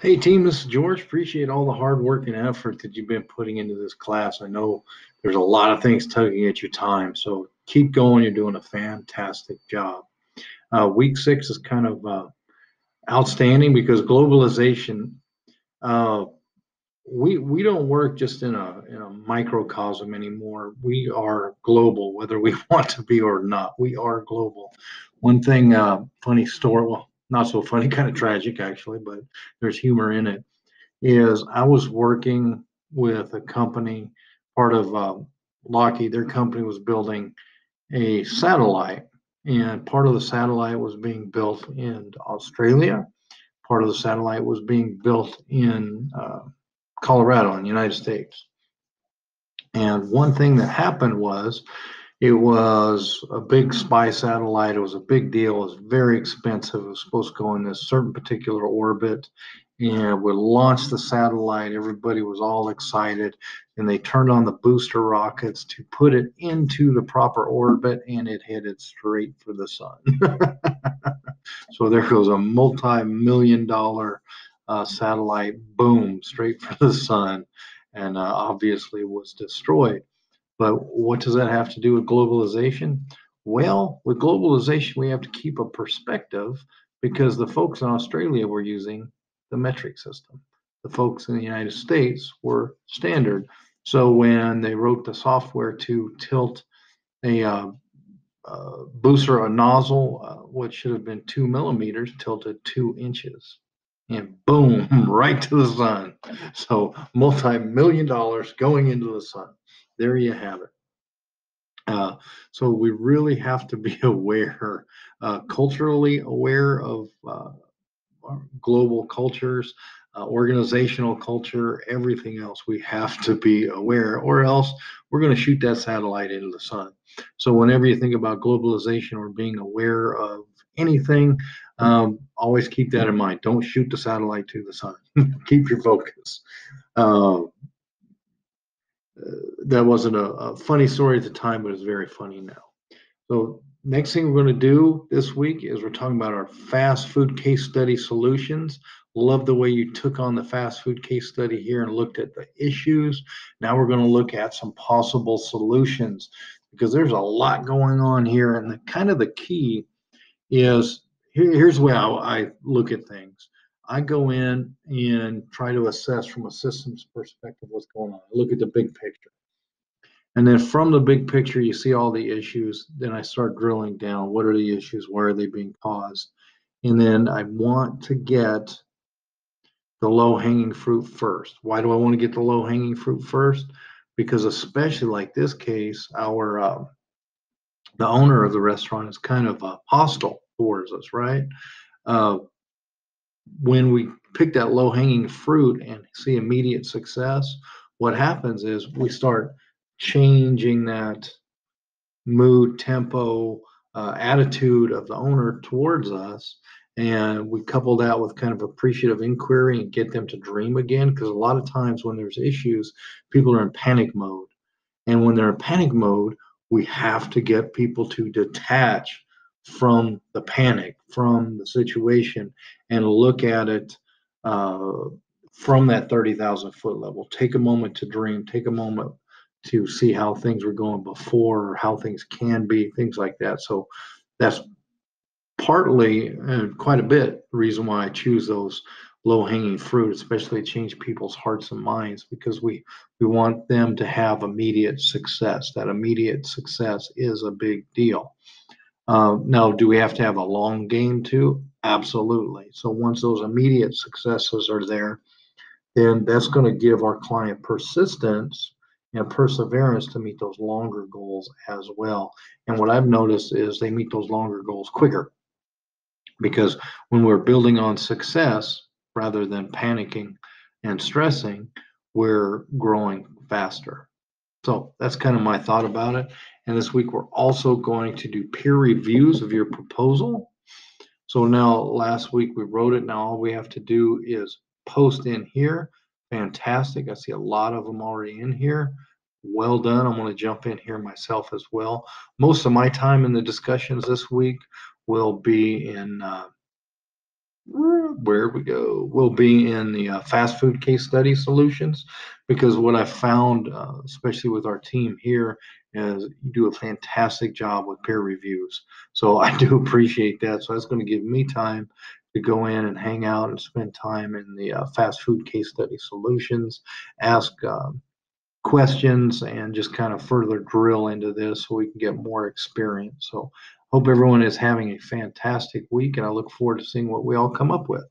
Hey team, this is George. Appreciate all the hard work and effort that you've been putting into this class. I know there's a lot of things tugging at your time, so keep going. You're doing a fantastic job. Week 6 is kind of outstanding because globalization. Uh, we don't work just in a microcosm anymore. We are global, whether we want to be or not. We are global. One thing, funny story. Well, not so funny, kind of tragic actually, but there's humor in it is I was working with a company, part of Lockheed. Their company was building a satellite, and part of the satellite was being built in Australia. Part of the satellite was being built in Colorado, in the United States. And one thing that happened was it was a big spy satellite. It was a big deal. It was very expensive. It was supposed to go in this certain particular orbit. And we launched the satellite. Everybody was all excited. And they turned on the booster rockets to put it into the proper orbit, and it headed straight for the sun. So there goes a multi-million dollar satellite, boom, straight for the sun, and obviously was destroyed. But what does that have to do with globalization? Well, with globalization, we have to keep a perspective because the folks in Australia were using the metric system. The folks in the United States were standard. So when they wrote the software to tilt a booster, a nozzle, what should have been 2 millimeters, tilted 2 inches. And boom, right to the sun. So multi-million dollars going into the sun. There you have it. So we really have to be aware, culturally aware of global cultures, organizational culture, everything else. We have to be aware, or else we're going to shoot that satellite into the sun. So whenever you think about globalization or being aware of anything, always keep that in mind. Don't shoot the satellite to the sun. Keep your focus. Uh, that wasn't a funny story at the time, but it's very funny now. So next thing we're going to do this week is we're talking about our fast food case study solutions. Love the way you took on the fast food case study here and looked at the issues. Now we're going to look at some possible solutions because there's a lot going on here. And the kind of the key is here's the way I look at things. I go in and try to assess from a systems perspective what's going on. I look at the big picture. And then from the big picture, you see all the issues. Then I start drilling down. What are the issues? Why are they being caused? And then I want to get the low hanging fruit first. Why do I want to get the low hanging fruit first? Because especially like this case, our the owner of the restaurant is kind of hostile towards us, right? Uh, when we pick that low hanging fruit and see immediate success, what happens is we start changing that mood, tempo, attitude of the owner towards us. And we couple that with kind of appreciative inquiry and get them to dream again. Because a lot of times when there's issues, people are in panic mode. And when they're in panic mode, we have to get people to detach from the panic, from the situation, and look at it uh, from that 30,000 foot level. Take a moment to dream, take a moment to see how things were going before or how things can be, things like that. So that's partly and quite a bit the reason why I choose those low hanging fruit, especially change people's hearts and minds, because we want them to have immediate success. That immediate success is a big deal. Now, do we have to have a long game too? Absolutely. So once those immediate successes are there, then that's going to give our client persistence and perseverance to meet those longer goals as well. And what I've noticed is they meet those longer goals quicker because when we're building on success rather than panicking and stressing, we're growing faster. So that's kind of my thought about it. And this week, we're also going to do peer reviews of your proposal. So now last week we wrote it. Now all we have to do is post in here. Fantastic. I see a lot of them already in here. Well done. I'm going to jump in here myself as well. Most of my time in the discussions this week will be in where we go, will be in the fast food case study solutions, because what I found, especially with our team here, is you do a fantastic job with peer reviews. So I do appreciate that. So that's going to give me time to go in and hang out and spend time in the fast food case study solutions, ask questions, and just kind of further drill into this so we can get more experience. So hope everyone is having a fantastic week, and I look forward to seeing what we all come up with.